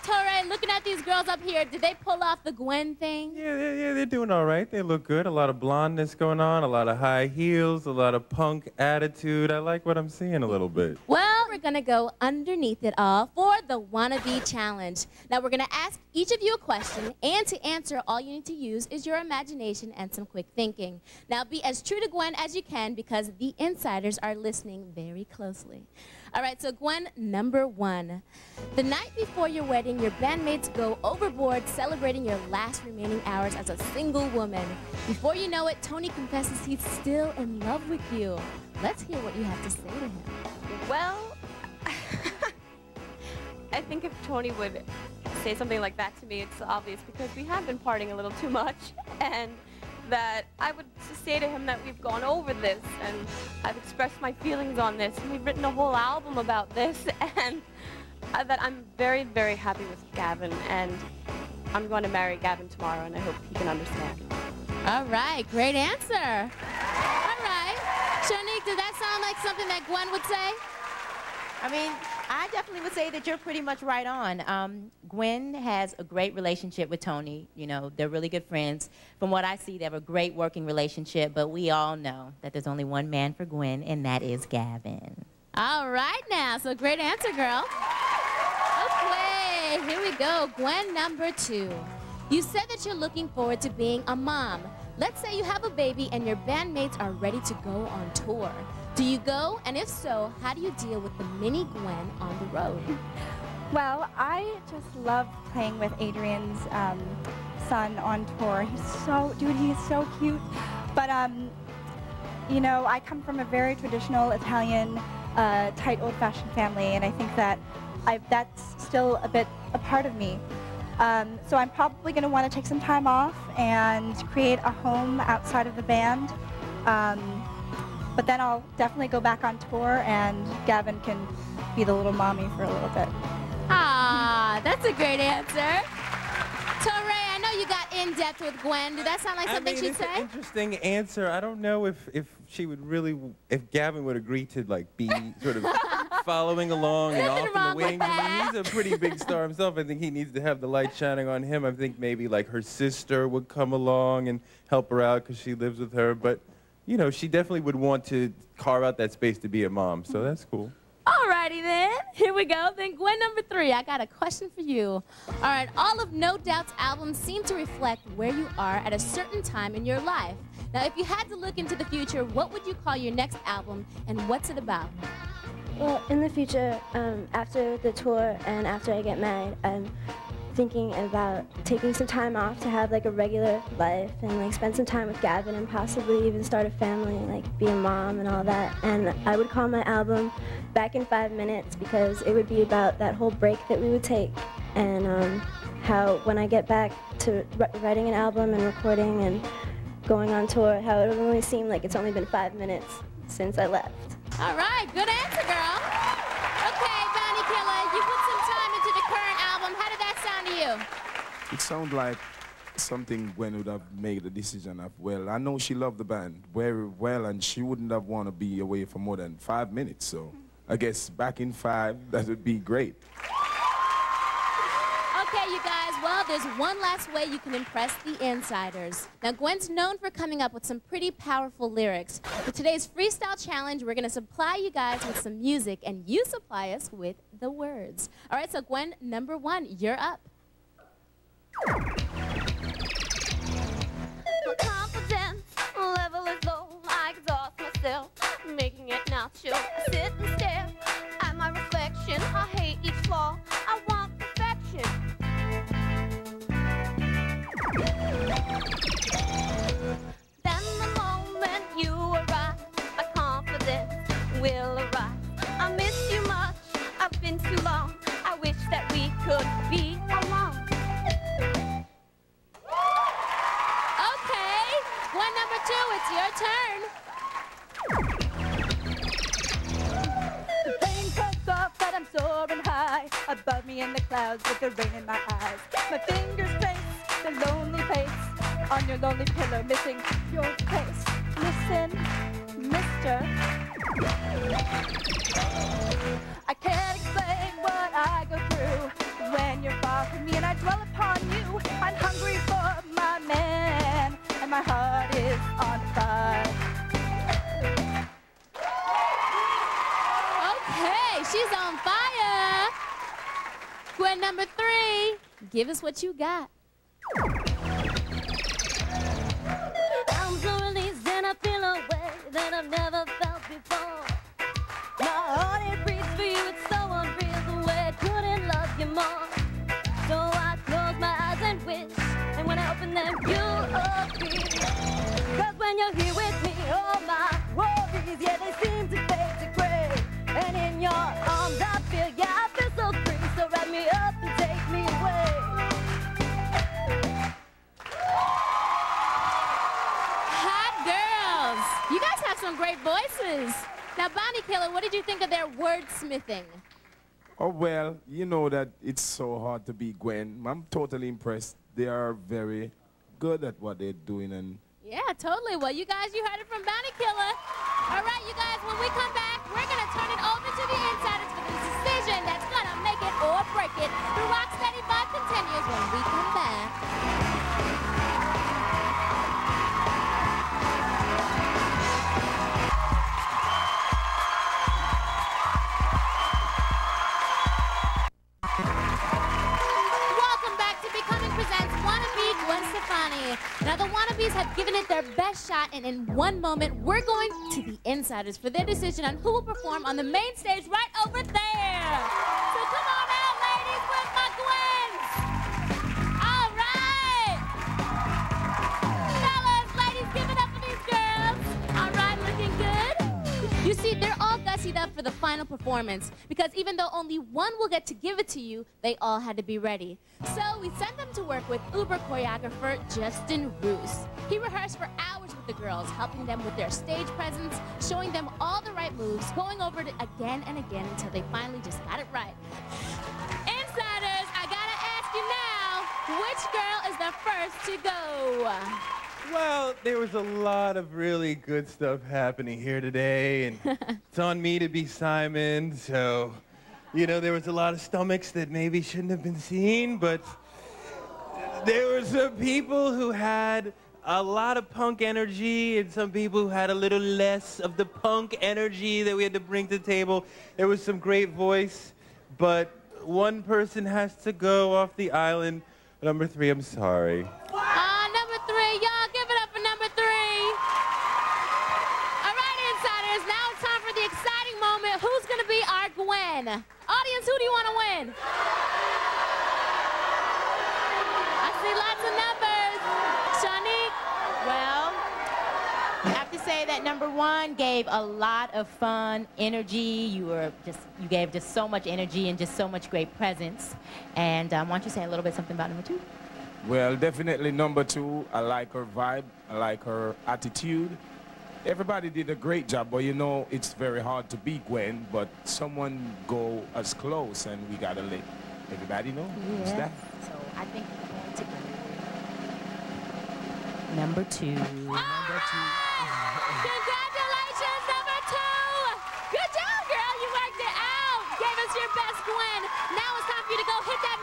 Torre, looking at these girls up here, did they pull off the Gwen thing? Yeah, they're doing all right. They look good. A lot of blondness going on, a lot of high heels, a lot of punk attitude. I like what I'm seeing a little bit. Well, we're gonna go underneath it all for the Wannabe Challenge. Now, we're gonna ask each of you a question, and to answer, all you need to use is your imagination and some quick thinking. Now, be as true to Gwen as you can because the insiders are listening very closely. All right, so Gwen, number one. The night before your wedding, your bandmates go overboard celebrating your last remaining hours as a single woman. Before you know it, Tony confesses he's still in love with you. Let's hear what you have to say to him. Well, I think if Tony would say something like that to me, it's obvious because we have been partying a little too much, and that I would just say to him that we've gone over this, and I've expressed my feelings on this, and we've written a whole album about this, and that I'm very, very happy with Gavin, and I'm going to marry Gavin tomorrow, and I hope he can understand. All right, great answer. All right. Shanique, did that sound like something that Gwen would say? I mean, I definitely would say that you're pretty much right on. Gwen has a great relationship with Tony. You know, they're really good friends. From what I see, they have a great working relationship, but we all know that there's only one man for Gwen, and that is Gavin. All right now, so great answer, girl. Okay, here we go. Gwen, number two. You said that you're looking forward to being a mom. Let's say you have a baby and your bandmates are ready to go on tour. Do you go? And if so, how do you deal with the mini Gwen on the road? Well, I just love playing with Adrian's son on tour. He's so cute. But, you know, I come from a very traditional Italian, tight, old-fashioned family, and I think that that's still a part of me. So I'm probably going to want to take some time off and create a home outside of the band. But then I'll definitely go back on tour, and Gavin can be the little mommy for a little bit. Ah, that's a great answer. Torre, I know you got in depth with Gwen. Did that sound like something she'd say? It's an interesting answer. I don't know if she would really, if Gavin would agree to like be sort of following along and off in the wings. I mean, he's a pretty big star himself. I think he needs to have the light shining on him. I think maybe like her sister would come along and help her out because she lives with her. But you know, she definitely would want to carve out that space to be a mom, so that's cool. Alrighty then, here we go. Then Gwen number three, I got a question for you. All right, all of No Doubt's albums seem to reflect where you are at a certain time in your life. Now, if you had to look into the future, what would you call your next album, and what's it about? Well, in the future, after the tour and after I get married, I'm thinking about taking some time off to have like a regular life and like spend some time with Gavin and possibly even start a family and like be a mom and all that. And I would call my album Back in 5 Minutes because it would be about that whole break that we would take and how when I get back to writing an album and recording and going on tour, how it would only seem like it's only been 5 minutes since I left. All right, good answer, girl. Okay, Bounty Killer, you put some time into the current album. How did that sound to you? It sounds like something Gwen would have made a decision of, well, I know she loved the band very well, and she wouldn't have want to be away for more than 5 minutes, so I guess back in 5, that would be great. Okay, you guys, well, there's one last way you can impress the insiders. Now, Gwen's known for coming up with some pretty powerful lyrics. For today's freestyle challenge, we're going to supply you guys with some music, and you supply us with the words. All right, so Gwen, number one, you're up. My confidence level is low. I exhaust myself, making it natural. I sit and stare at my reflection. I hate each flaw. I want perfection. Then the moment you arrive, my confidence will arise. I miss you much. I've been too long. I wish that we could be alone. Okay, Gwen number two, it's your turn. The plane takes off, but I'm soaring high above me in the clouds with the rain in my eyes. My fingers trace the lonely face on your lonely pillow, missing your face. Listen, mister, I can't explain what I go through when you're far with me and I dwell upon you. I'm hungry for my man, and my heart is on fire. Okay, she's on fire. Gwen number 3, give us what you got. I'm so released and I feel a way that I've never felt before. My heart, it breathes for you, it's so unreal the way I couldn't love you more. So I close my eyes and wish, and when I open them, you appear. Cause when you're here with me, all my worries, yeah, they seem to fade to gray. And in your arms I feel, yeah, I feel so free. So wrap me up and take me away. Hot girls. You guys have some great voices. Now, Bonnie Killer, what did you think of their wordsmithing? Oh, well, you know that it's so hard to be Gwen. I'm totally impressed. They are very good at what they're doing. And Yeah, totally. Well, you guys, you heard it from Bonnie Killer. All right, you guys, when we come back, we're going to turn it over to the insiders for the decision that's going to make it or break it. The Rocksteady Vibe continues when we come back. Welcome back to Becoming Presents Wannabe Gwen Stefani. Now, the Wannabes have given it their best shot, and in one moment, we're going to the insiders for their decision on who will perform on the main stage right over there. So come on out, ladies, with my Gwens. All right. Fellas, ladies, give it up for these girls. All right, looking good? You see, they're all gussied up for the final performance because even though only one will get to give it to you, they all had to be ready. So we sent them to work with Uber choreographer Justin Roos. He rehearsed for hours with the girls, helping them with their stage presence, showing them all the right moves, going over it again and again until they finally just got it right. Insiders, I gotta ask you now, which girl is the first to go? Well, there was a lot of really good stuff happening here today, and it's on me to be Simon, so, you know, there was a lot of stomachs that maybe shouldn't have been seen, but there were some people who had a lot of punk energy and some people who had a little less of the punk energy that we had to bring to the table. There was some great voice, but one person has to go off the island. Number 3, I'm sorry. Number 3, y'all give it up for number 3. All right, insiders, now it's time for the exciting moment. Who's gonna be our Gwen? Audience, who do you want to win? I see lots of numbers. Shanique. Well, I have to say that number 1 gave a lot of fun, energy. You gave just so much energy and just so much great presence. And why don't you say a little bit something about number 2? well, definitely number 2. I like her vibe. I like her attitude. Everybody did a great job, but you know, it's very hard to beat Gwen, but someone go as close, and we gotta let everybody know. Who's that? So I think we're going to go number 2. Number 2. Congratulations, number 2. Good job, girl. You worked it out. Gave us your best Gwen. Now it's time for you to go hit that